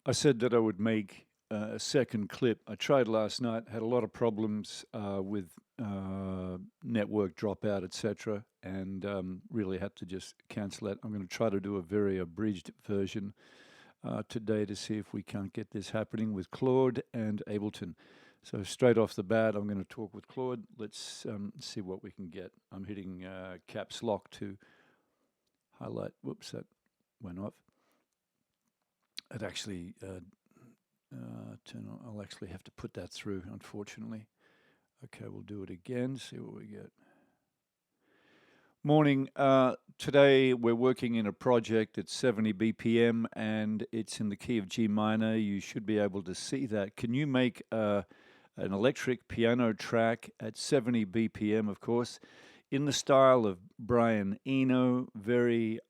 I said that I would make a second clip. I tried last night, had a lot of problems with network dropout, etc., and really had to just cancel it. I'm going to try to do a very abridged version today to see if we can't get this happening with Claude and Ableton. So straight off the bat, I'm going to talk with Claude. Let's see what we can get. I'm hitting caps lock to highlight. Whoops, that went off. It actually turn on. I'll actually have to put that through, unfortunately. Okay, we'll do it again, see what we get. Morning. Today we're working in a project at 70 BPM and it's in the key of G minor. You should be able to see that. Can you make an electric piano track at 70 BPM, of course, in the style of Brian Eno, very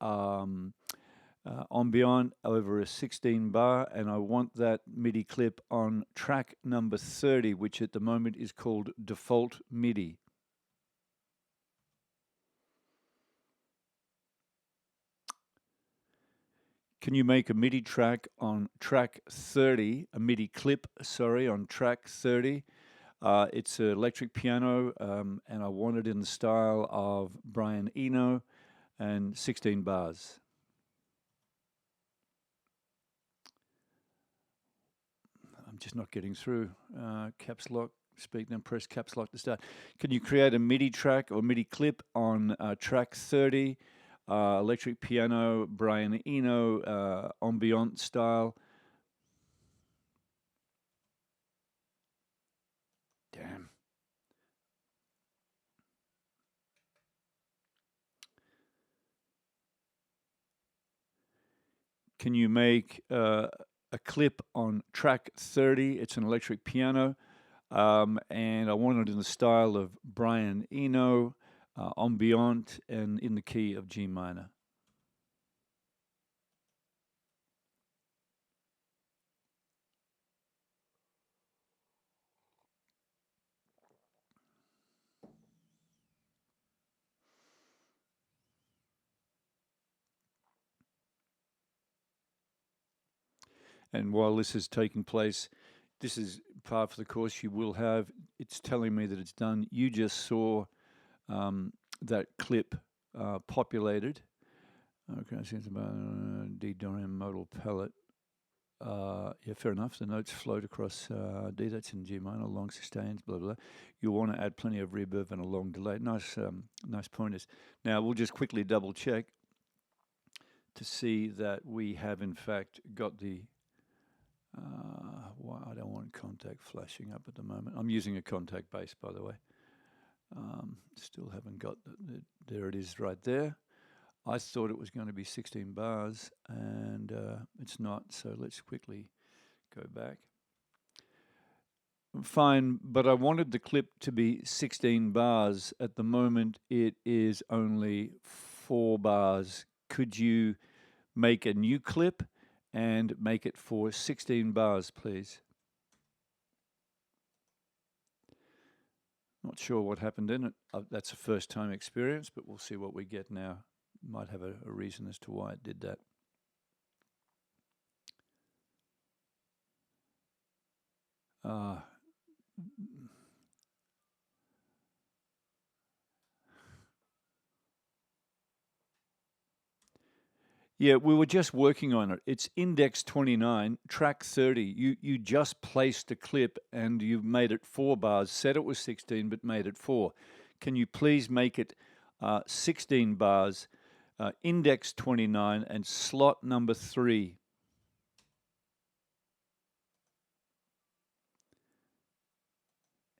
ambient over a 16 bar, and I want that MIDI clip on track number 30, which at the moment is called Default MIDI. Can you make a MIDI track on track 30, a MIDI clip, sorry, on track 30? It's an electric piano, and I want it in the style of Brian Eno and 16 bars. I'm just not getting through. Caps lock, speak, then press caps lock to start. Can you create a MIDI track or MIDI clip on track 30, electric piano, Brian Eno, ambient style? Damn. Can you make a clip on track 30? It's an electric piano, and I want it in the style of Brian Eno, ambient, and in the key of G minor. And while this is taking place, this is part of the course you will have. It's telling me that it's done. You just saw that clip populated. Okay, I see it's about D Dorian modal palette. Yeah, fair enough. The notes float across D. That's in G minor, long sustains, blah blah. You want to add plenty of reverb and a long delay. Nice, nice pointers. Now we'll just quickly double check to see that we have in fact got the. Why I don't want contact flashing up at the moment. I'm using a contact base, by the way. Still haven't got there. It is right there. I thought it was going to be 16 bars, and it's not. So let's quickly go back. Fine, but I wanted the clip to be 16 bars. At the moment, it is only 4 bars. Could you make a new clip and make it for 16 bars, please? Not sure what happened in it. That's a first time experience, but we'll see what we get now. Might have a reason as to why it did that. Yeah, we were just working on it. It's index 29, track 30. You just placed a clip and you've made it 4 bars. Said it was 16, but made it 4. Can you please make it 16 bars, index 29, and slot number 3?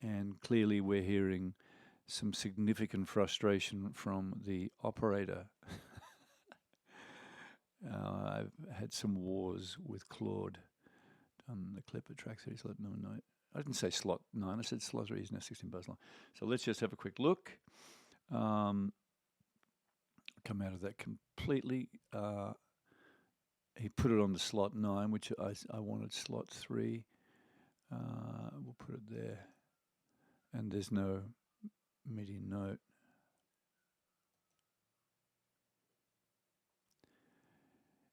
And clearly we're hearing some significant frustration from the operator. I've had some wars with Claude. The clip at track 30, slot number 9. I didn't say slot 9, I said slot 3 is now 16 bars long. So let's just have a quick look. Come out of that completely. He put it on the slot 9, which I wanted slot 3. We'll put it there. And there's no MIDI note.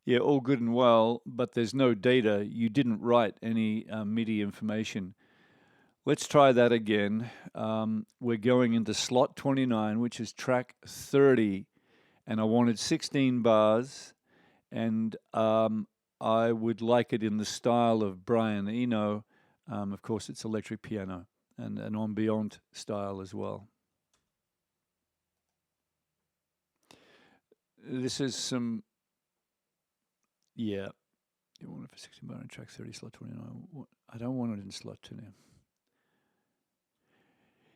Yeah, all good and well, but there's no data. You didn't write any MIDI information. Let's try that again. We're going into slot 29, which is track 30, and I wanted 16 bars, and I would like it in the style of Brian Eno. Of course, it's electric piano and an ambient style as well. This is some, yeah. You want it for 16 bar in track 30, slot 29. I don't want it in slot 2 now.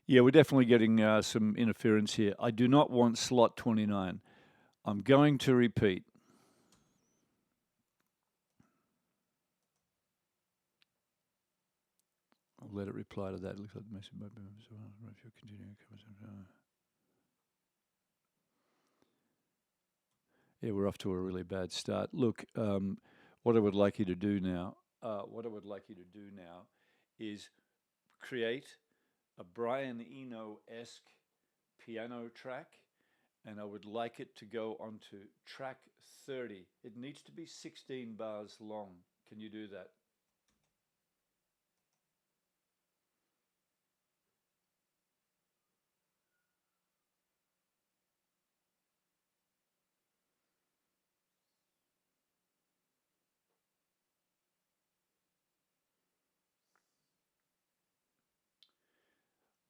Yeah, we're definitely getting some interference here. I do not want slot 29. I'm going to repeat. I'll let it reply to that. It looks like the message might be if you're continuing. Yeah, we're off to a really bad start. Look, what I would like you to do now, is create a Brian Eno-esque piano track, and I would like it to go onto track 30. It needs to be 16 bars long. Can you do that?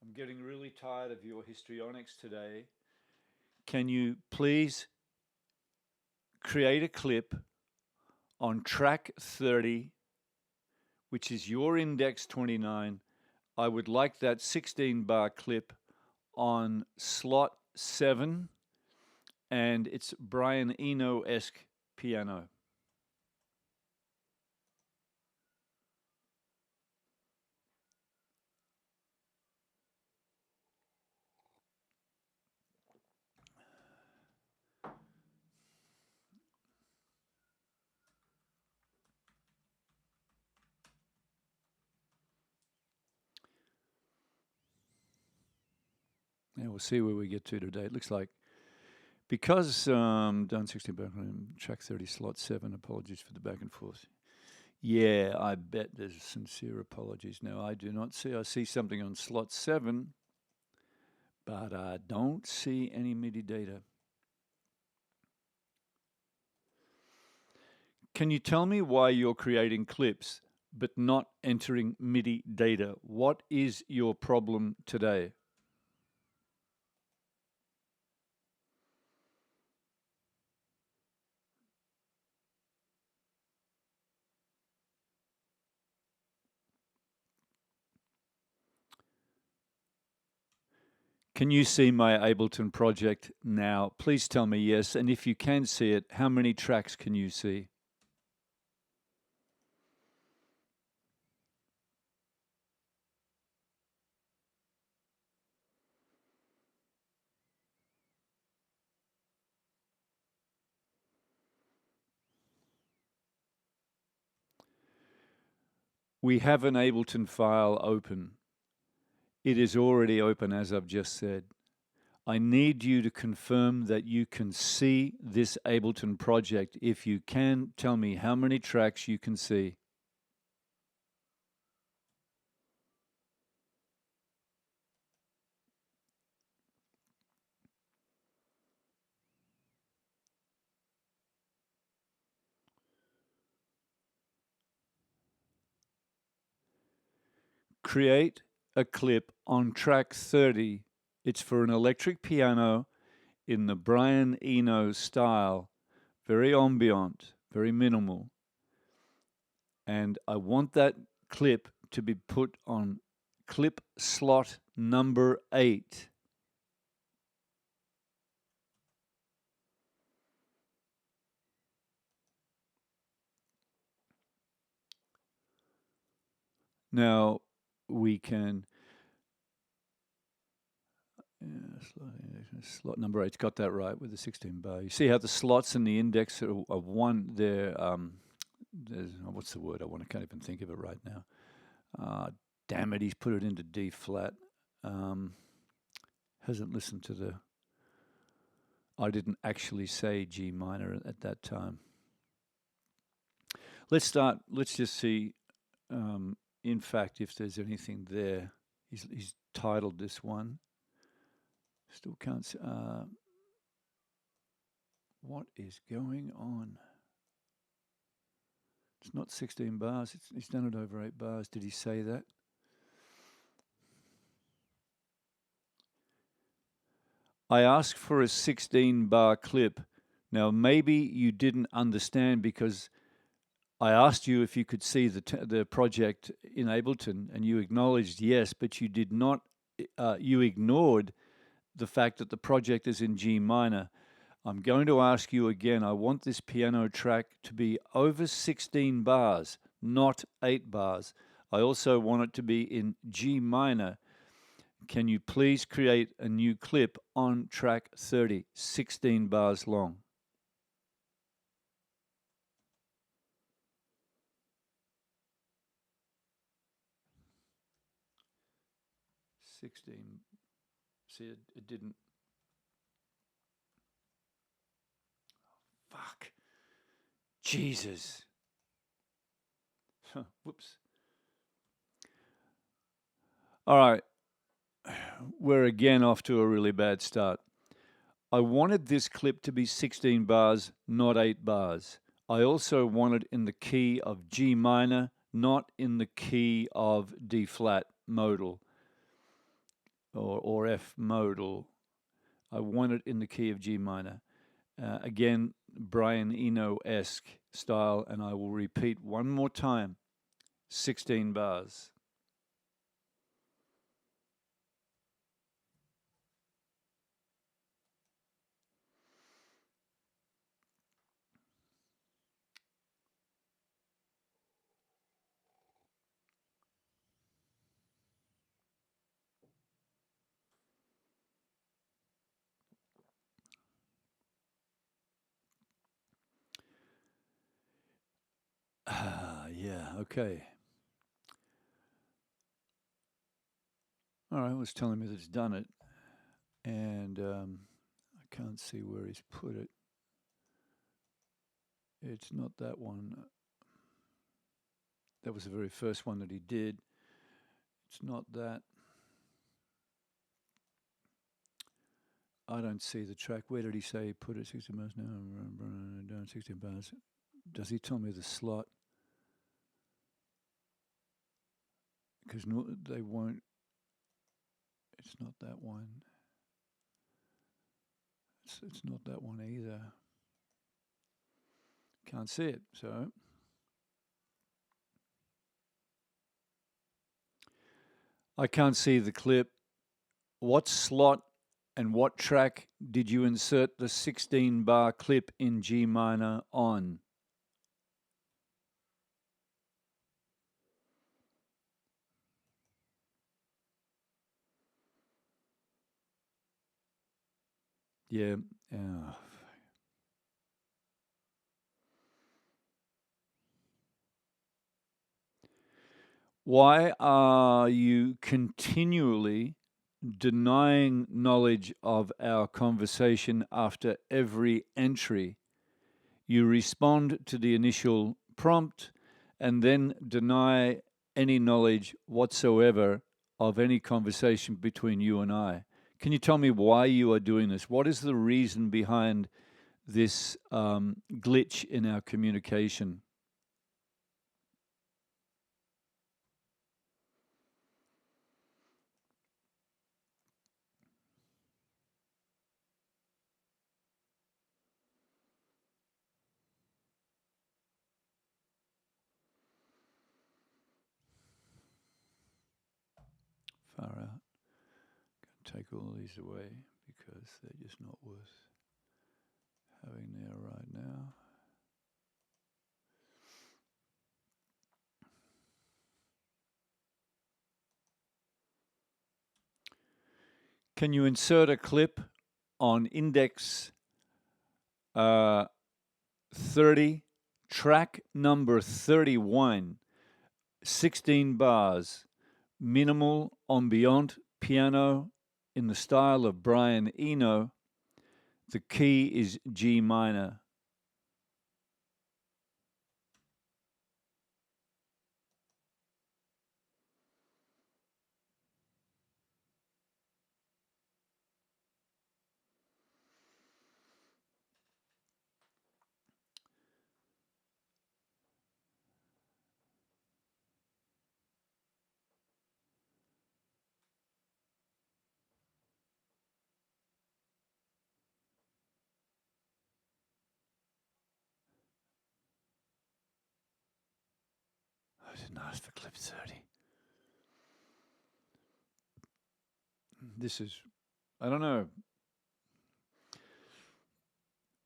I'm getting really tired of your histrionics today. Can you please create a clip on track 30, which is your index 29? I would like that 16 bar clip on slot 7, and it's Brian Eno-esque piano. Yeah, we'll see where we get to today. It looks like because done 16 background track 30 slot 7. Apologies for the back and forth. Yeah, I bet there's sincere apologies. Now I do not see. I see something on slot 7, but I don't see any MIDI data. Can you tell me why you're creating clips but not entering MIDI data? What is your problem today? Can you see my Ableton project now? Please tell me yes. And if you can see it, how many tracks can you see? We have an Ableton file open. It is already open, as I've just said. I need you to confirm that you can see this Ableton project. If you can, tell me how many tracks you can see. Create a clip on track 30. It's for an electric piano in the Brian Eno style, very ambient, very minimal. And I want that clip to be put on clip slot number 8. Now we can slot number 8's got that right with the 16 bar. You see how the slots in the index are one there. What's the word? I can't even think of it right now. Damn it, he's put it into D flat. Hasn't listened to the. I didn't actually say G minor at that time. Let's start. Let's just see. In fact, if there's anything there, he's titled this one. Still can't see. What is going on? It's not 16 bars. He's done it over 8 bars. Did he say that? I asked for a 16-bar clip. Now, maybe you didn't understand because I asked you if you could see the project in Ableton, and you acknowledged yes, but you did not. You ignored the fact that the project is in G minor. I'm going to ask you again. I want this piano track to be over 16 bars, not 8 bars. I also want it to be in G minor. Can you please create a new clip on track 30, 16 bars long? 16. See, it didn't. Fuck. Jesus. Whoops. All right. We're again off to a really bad start. I wanted this clip to be 16 bars, not 8 bars. I also wanted in the key of G minor, not in the key of D flat modal or F modal. I want it in the key of G minor. Again, Brian Eno-esque style, and I will repeat one more time, 16 bars. Yeah, okay. All right, it was telling me that it's done it, and I can't see where he's put it. It's not that one. That was the very first one that he did. It's not that. I don't see the track. Where did he say he put it? 16 bars now. Down 16 bars. Does he tell me the slot? Because no, they won't. It's not that one. It's not that one either. Can't see it. So I can't see the clip. What slot and what track did you insert the 16-bar clip in G minor on? Yeah. Why are you continually denying knowledge of our conversation after every entry? You respond to the initial prompt and then deny any knowledge whatsoever of any conversation between you and I. Can you tell me why you are doing this? What is the reason behind this glitch in our communication? Far out. Take all these away because they're just not worth having there right now. Can you insert a clip on index 30, track number 31, 16 bars, minimal ambient piano in the style of Brian Eno? The key is G minor. didn't ask for clip 30. This is, I don't know.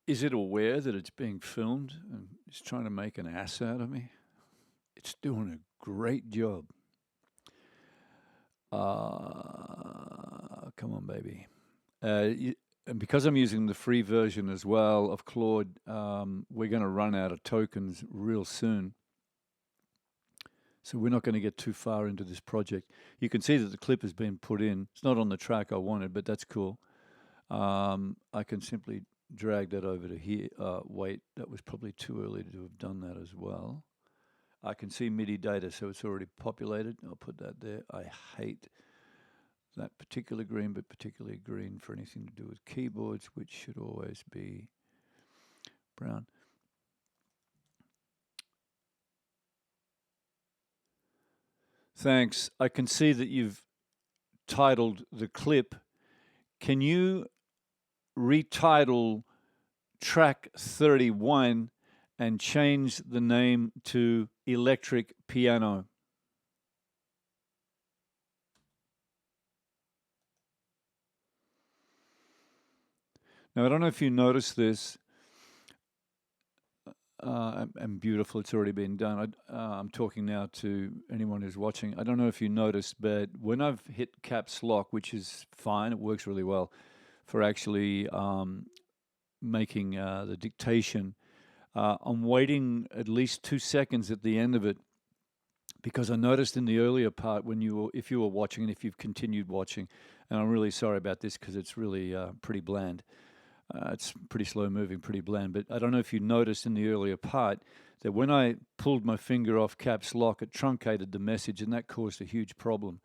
Is it aware that it's being filmed and it's trying to make an ass out of me? It's doing a great job. Come on, baby. And because I'm using the free version as well of Claude, we're going to run out of tokens real soon. So we're not going to get too far into this project. You can see that the clip has been put in. It's not on the track I wanted, but that's cool. I can simply drag that over to here. Wait, that was probably too early to have done that as well. I can see MIDI data, so it's already populated. I'll put that there. I hate that particular green, but particularly green for anything to do with keyboards, which should always be brown. Thanks. I can see that you've titled the clip. Can you retitle track 31 and change the name to Electric Piano? Now, I don't know if you noticed this, and beautiful, it's already been done. I'm talking now to anyone who's watching. I don't know if you noticed, but when I've hit caps lock, which is fine, it works really well for actually making the dictation, I'm waiting at least 2 seconds at the end of it, because I noticed in the earlier part when if you were watching and if you've continued watching, and I'm really sorry about this because it's really pretty bland. It's pretty slow moving, pretty bland. But I don't know if you noticed in the earlier part that when I pulled my finger off caps lock, it truncated the message, and that caused a huge problem,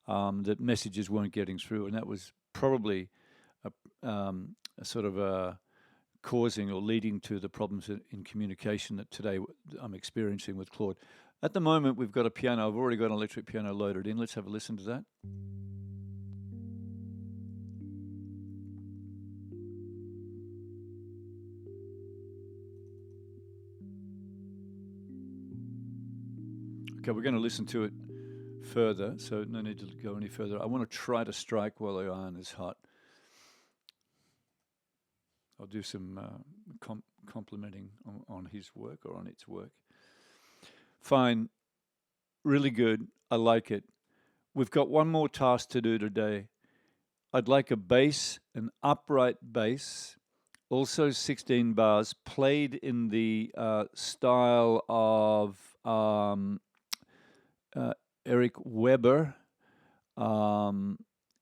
that messages weren't getting through. And that was probably a sort of a causing or leading to the problems in communication that today I'm experiencing with Claude. At the moment, we've got a piano. I've already got an electric piano loaded in. Let's have a listen to that. Okay, we're going to listen to it further, so no need to go any further. I want to try to strike while the iron is hot. I'll do some complimenting on his work or on its work. Fine. Really good. I like it. We've got one more task to do today. I'd like a bass, an upright bass, also 16 bars, played in the style of Eric Weber.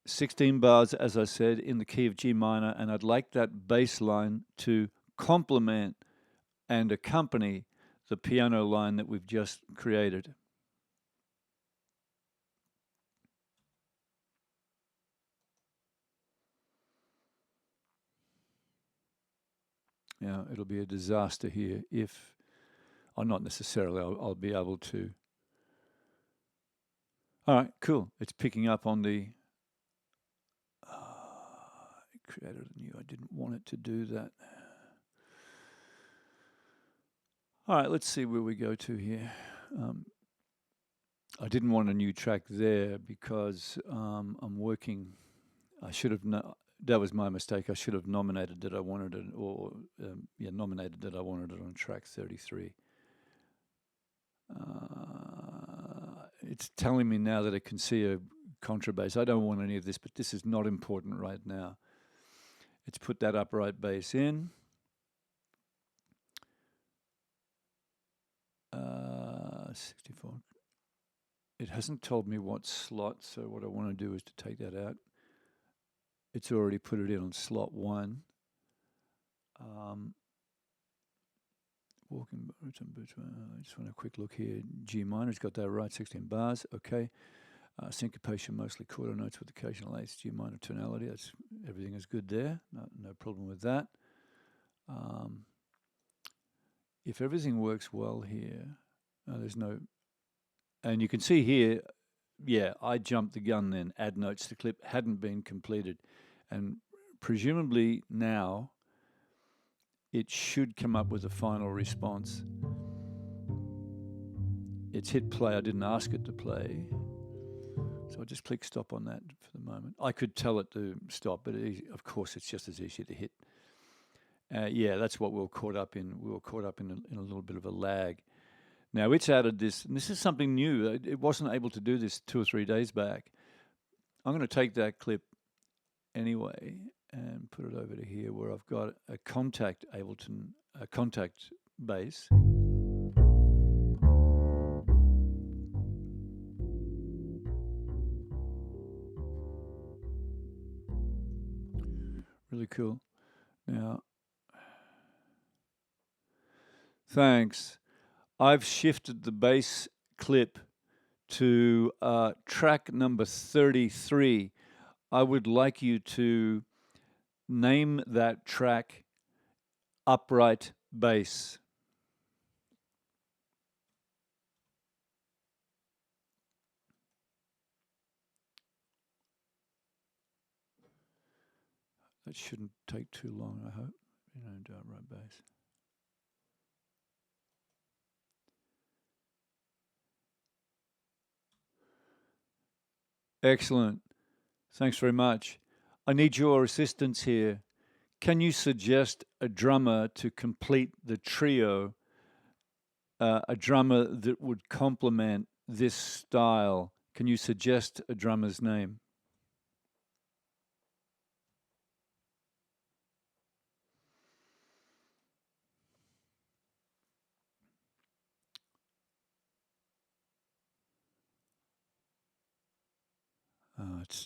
16 bars, as I said, in the key of G minor, and I'd like that bass line to complement and accompany the piano line that we've just created. Yeah, it'll be a disaster here if, or not necessarily, I'll be able to. All right, cool. It's picking up on the, it created a new, I didn't want it to do that. All right, let's see where we go to here. I didn't want a new track there because I'm working. I should have, that was my mistake. I should have nominated that I wanted it, or nominated that I wanted it on track 33. It's telling me now that it can see a contrabass. I don't want any of this, but this is not important right now. It's put that upright bass in. 64. It hasn't told me what slot, so what I want to do is to take that out. It's already put it in on slot 1. Walking, I just want a quick look here. G minor's got that right, 16 bars, okay. Syncopation, mostly quarter notes with occasional eighths, G minor tonality. That's, everything is good there, no problem with that. If everything works well here, there's no, and you can see here, yeah, I jumped the gun then, add notes to clip, hadn't been completed. And presumably now, it should come up with a final response. it's hit play. I didn't ask it to play. So I'll just click stop on that for the moment. I could tell it to stop, but of course it's just as easy to hit. Yeah, that's what we were caught up in. We were caught up in a little bit of a lag. Now it's added this, and this is something new. It wasn't able to do this 2 or 3 days back. I'm going to take that clip anyway and put it over to here where I've got a contact Ableton, a contact bass. Really cool. Now, thanks. I've shifted the bass clip to track number 33. I would like you to name that track Upright Bass. That shouldn't take too long, I hope. Upright bass. Excellent. Thanks very much. I need your assistance here. Can you suggest a drummer to complete the trio, a drummer that would complement this style? Can you suggest a drummer's name?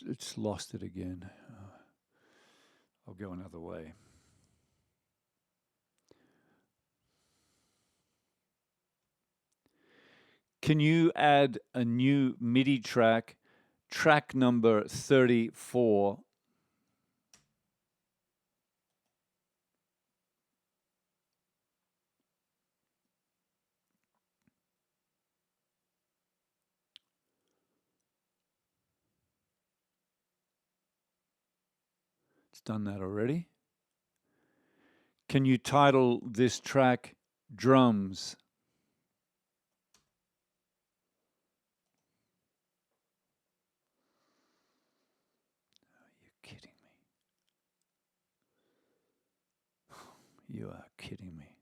It's lost it again. I'll go another way. Can you add a new MIDI track, track number 34? It's done that already. Can you title this track Drums? Are you kidding me? You are kidding me.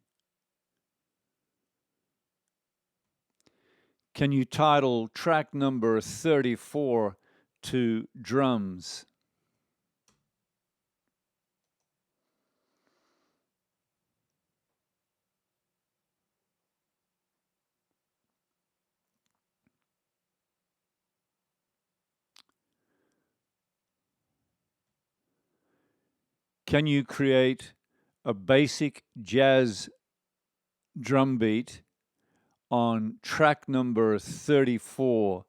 Can you title track number 34 to Drums? Can you create a basic jazz drum beat on track number 34,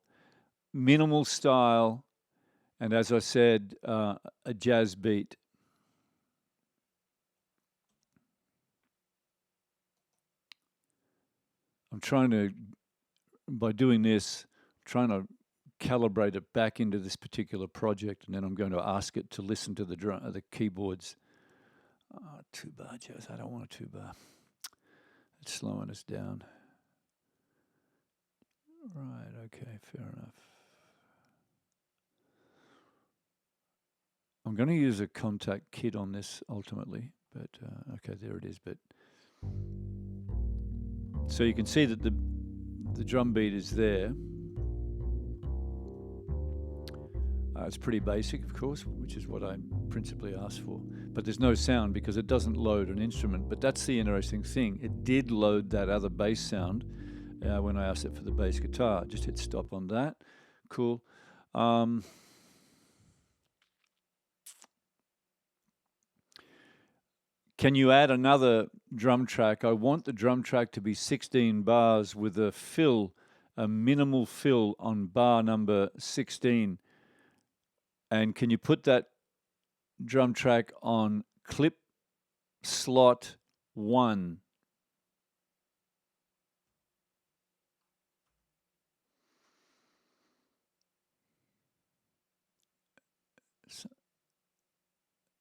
minimal style, and as I said, a jazz beat? I'm trying to, by doing this, trying to calibrate it back into this particular project, and then I'm going to ask it to listen to the keyboards. Two bar jazz. I don't want a two bar. It's slowing us down. Right. Okay. Fair enough. I'm going to use a contact kit on this ultimately, but okay, there it is. But so you can see that the drum beat is there. It's pretty basic, of course, which is what I principally asked for. But there's no sound because it doesn't load an instrument. But that's the interesting thing. It did load that other bass sound when I asked it for the bass guitar. Just hit stop on that. Cool. Can you add another drum track? I want the drum track to be 16 bars with a fill, a minimal fill on bar number 16. And can you put that drum track on clip slot 1?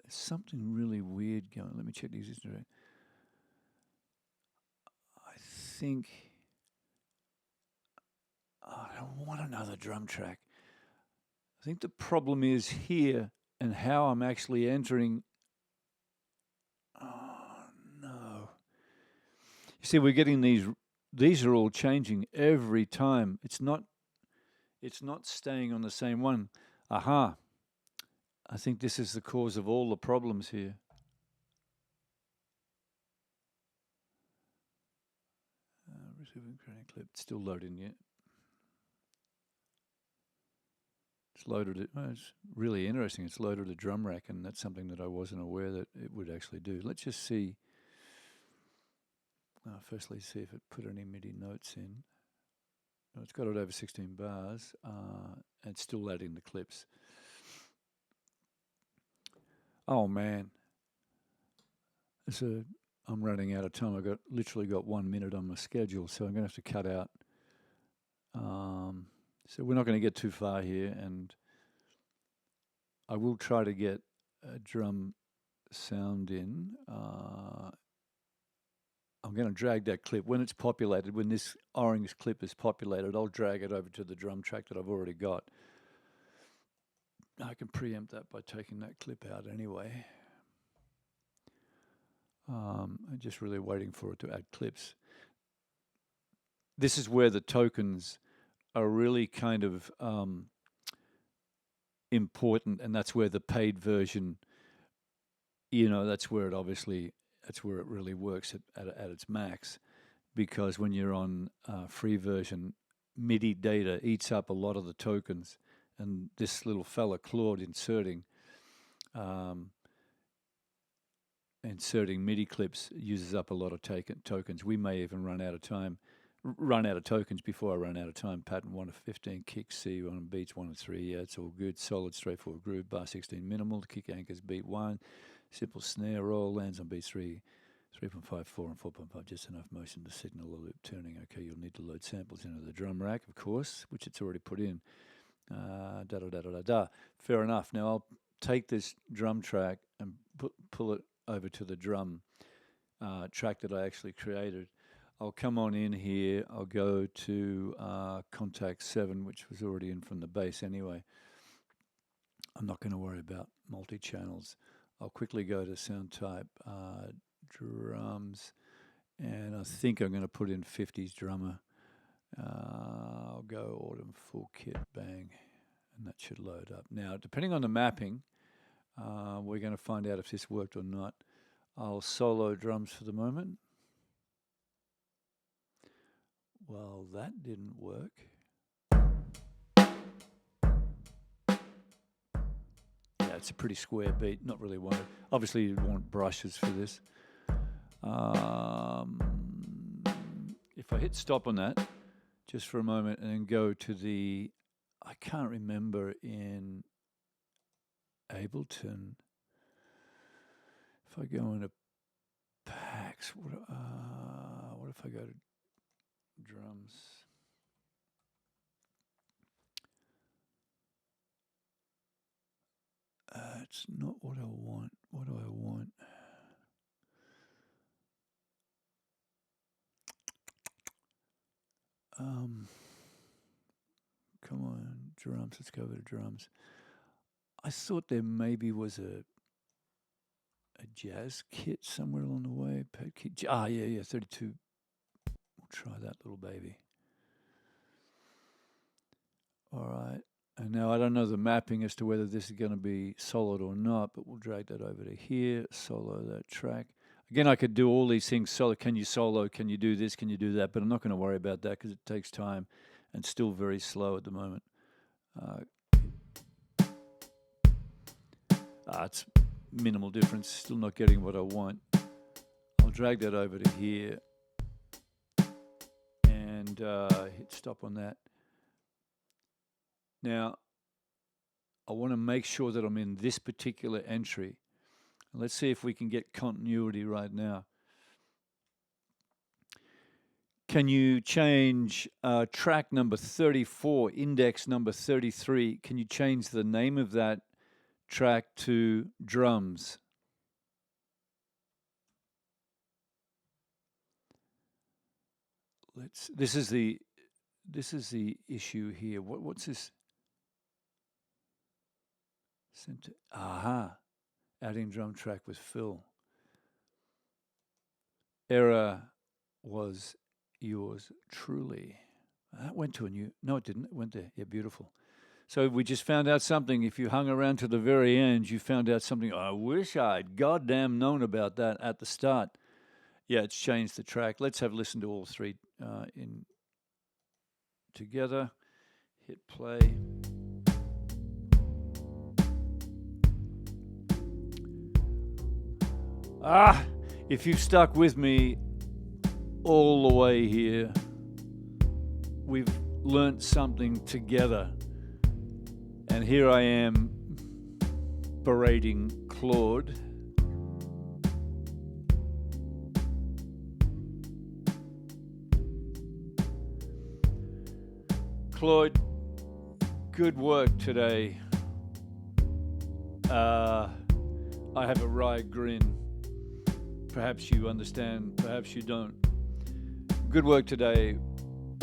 Something really weird going. Let me check the existing track. I think want another drum track. I think the problem is here and how I'm actually entering. Oh, no. You see, we're getting these are all changing every time. It's not staying on the same one. Aha. I think this is the cause of all the problems here. Receiving creating clip. It's still loading yet. It's loaded it. Well, it's really interesting. It's loaded a drum rack, and that's something that I wasn't aware that it would actually do. Let's just see. Firstly, see if it put any MIDI notes in. It's got it over 16 bars, and still adding the clips. Oh man, I'm running out of time. I literally got 1 minute on my schedule, so I'm going to have to cut out. So we're not going to get too far here, and I will try to get a drum sound in. I'm going to drag that clip. When it's populated, when this orange clip is populated, I'll drag it over to the drum track that I've already got. I can preempt that by taking that clip out anyway. I'm just really waiting for it to add clips. This is where the tokens are really kind of important, and that's where the paid version, that's where it really works at its max, because when you're on free version, MIDI data eats up a lot of the tokens, and this little fella Claude inserting MIDI clips uses up a lot of tokens. We may even run out of tokens before I run out of time. Pattern 1 of 15, kick C1, beats 1 of 3. Yeah, it's all good. Solid, straightforward groove. Bar 16 minimal. Kick anchors beat 1. Simple snare roll. Lands on beats 3, 3.5, 4, and 4.5. Just enough motion to signal a loop turning. Okay, you'll need to load samples into the drum rack, of course, which it's already put in. Fair enough. Now I'll take this drum track and pull it over to the drum track that I actually created. I'll come on in here. I'll go to contact 7, which was already in from the bass anyway. I'm not going to worry about multi-channels. I'll quickly go to sound type, drums, and I think I'm going to put in 50s drummer. I'll go autumn full kit, bang, and that should load up. Now, depending on the mapping, we're going to find out if this worked or not. I'll solo drums for the moment. Well, that didn't work. Yeah, it's a pretty square beat, not really wanted. Obviously, you'd want brushes for this. If I hit stop on that, just for a moment, and then go to the, I can't remember in Ableton, if I go into packs, what if I go to drums? It's not what I want. What do I want? Come on, drums. Let's go over to drums. I thought there maybe was a jazz kit somewhere along the way. Pad kit. Yeah, 32. We'll try that little baby. All right. And now I don't know the mapping as to whether this is going to be solid or not, but we'll drag that over to here, solo that track. Again, I could do all these things solo. Can you solo? Can you do this? Can you do that? But I'm not going to worry about that because it takes time and still very slow at the moment. It's minimal difference. Still not getting what I want. I'll drag that over to here and hit stop on that. Now, I want to make sure that I'm in this particular entry. Let's see if we can get continuity right now. Can you change track number 34, index number 33? Can you change the name of that track to drums? This is the this is the issue here. What's this? Aha, adding drum track with fill. Error was yours truly. That went to a new, no it didn't, it went there. Yeah, beautiful. So we just found out something. If you hung around to the very end, you found out something. I wish I'd goddamn known about that at the start. Yeah, it's changed the track. Let's have a listen to all three in together. Hit play. If you've stuck with me all the way here, we've learnt something together. And here I am berating Claude. Claude, good work today. I have a wry grin. Perhaps you understand, perhaps you don't. Good work today,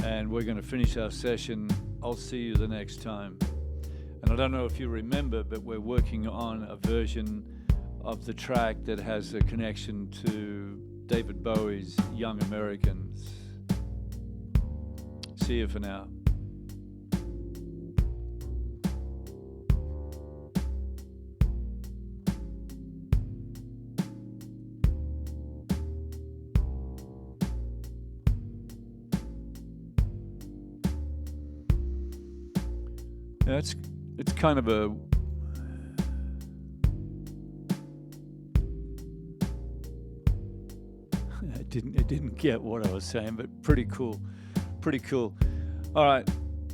and we're going to finish our session. I'll see you the next time. And I don't know if you remember, but we're working on a version of the track that has a connection to David Bowie's Young Americans. See you for now. It's kind of a it didn't get what I was saying, but pretty cool. All right,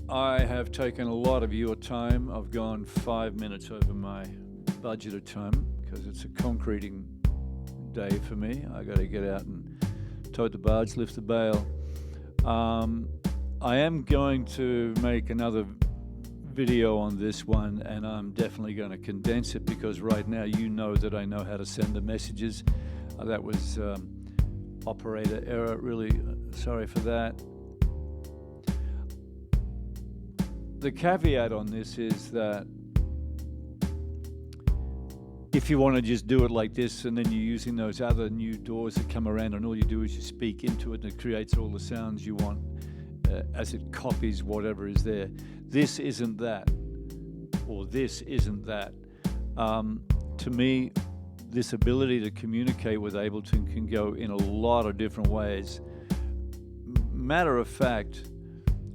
I have taken a lot of your time. I've gone 5 minutes over my budgeted time because it's a concreting day for me. I got to get out and tote the barge, lift the bale. I am going to make another video on this one, and I'm definitely going to condense it because right now you know that I know how to send the messages. That was operator error. Really sorry for that. The caveat on this is that if you want to just do it like this and then you're using those other new doors that come around and all you do is you speak into it and it creates all the sounds you want as it copies whatever is there. This isn't that, or this isn't that. To me, this ability to communicate with Ableton can go in a lot of different ways. Matter of fact,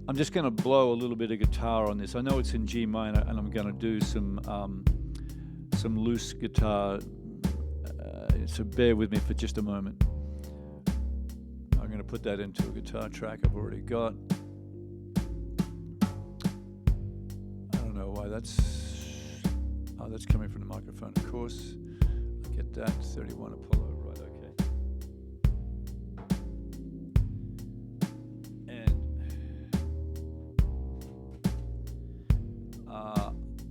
I'm just going to blow a little bit of guitar on this. I know it's in G minor, and I'm going to do some loose guitar, so bear with me for just a moment. I'm going to put that into a guitar track I've already got. Why that's coming from the microphone, of course. I get that. 31 Apollo, right? Okay. And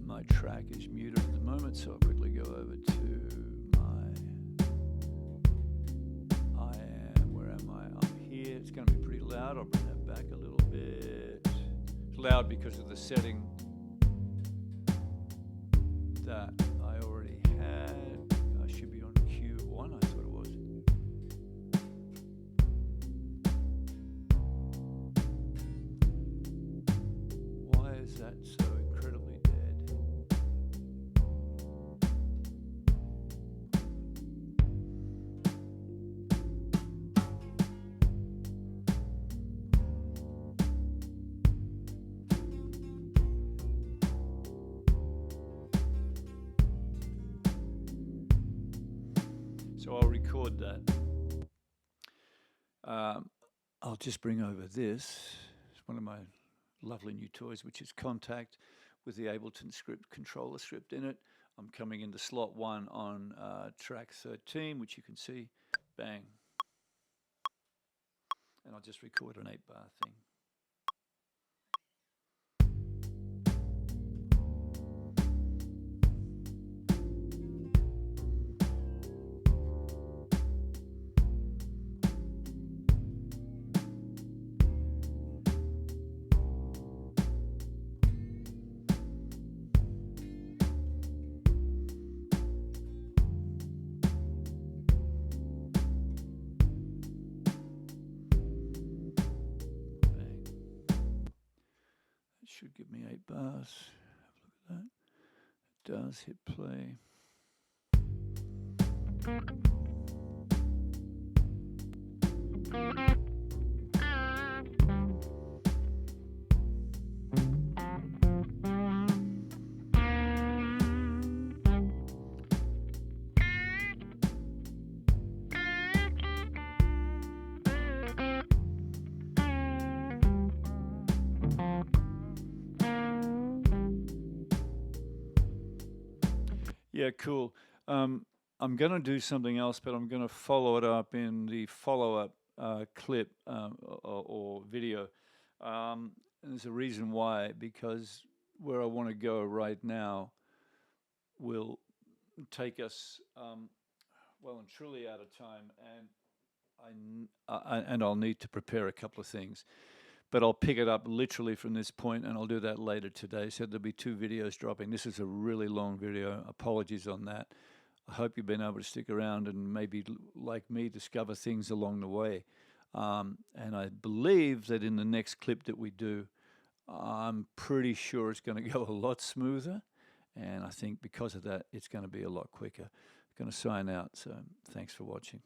my track is muted at the moment, so I'll quickly go over to where am I? I'm here. It's going to be pretty loud. I'll bring that back a little bit. It's loud because of the setting that I already had. I should be on Q1, I thought it was. Why is that so incredibly dead? So I'll record that. I'll just bring over this. It's one of my lovely new toys, which is Contact with the Ableton script, controller script in it. I'm coming into slot 1 on track 13, which you can see. Bang. And I'll just record an 8-bar thing. should give me 8 bars. Have a look at that. It does. Hit play. Yeah, cool. I'm going to do something else, but I'm going to follow it up in the follow-up clip or video. And there's a reason why, because where I want to go right now will take us well and truly out of time, and I'll need to prepare a couple of things. But I'll pick it up literally from this point, and I'll do that later today. So there'll be 2 videos dropping. This is a really long video. Apologies on that. I hope you've been able to stick around and maybe, like me, discover things along the way. And I believe that in the next clip that we do, I'm pretty sure it's going to go a lot smoother. And I think because of that, it's going to be a lot quicker. I'm going to sign out. So thanks for watching.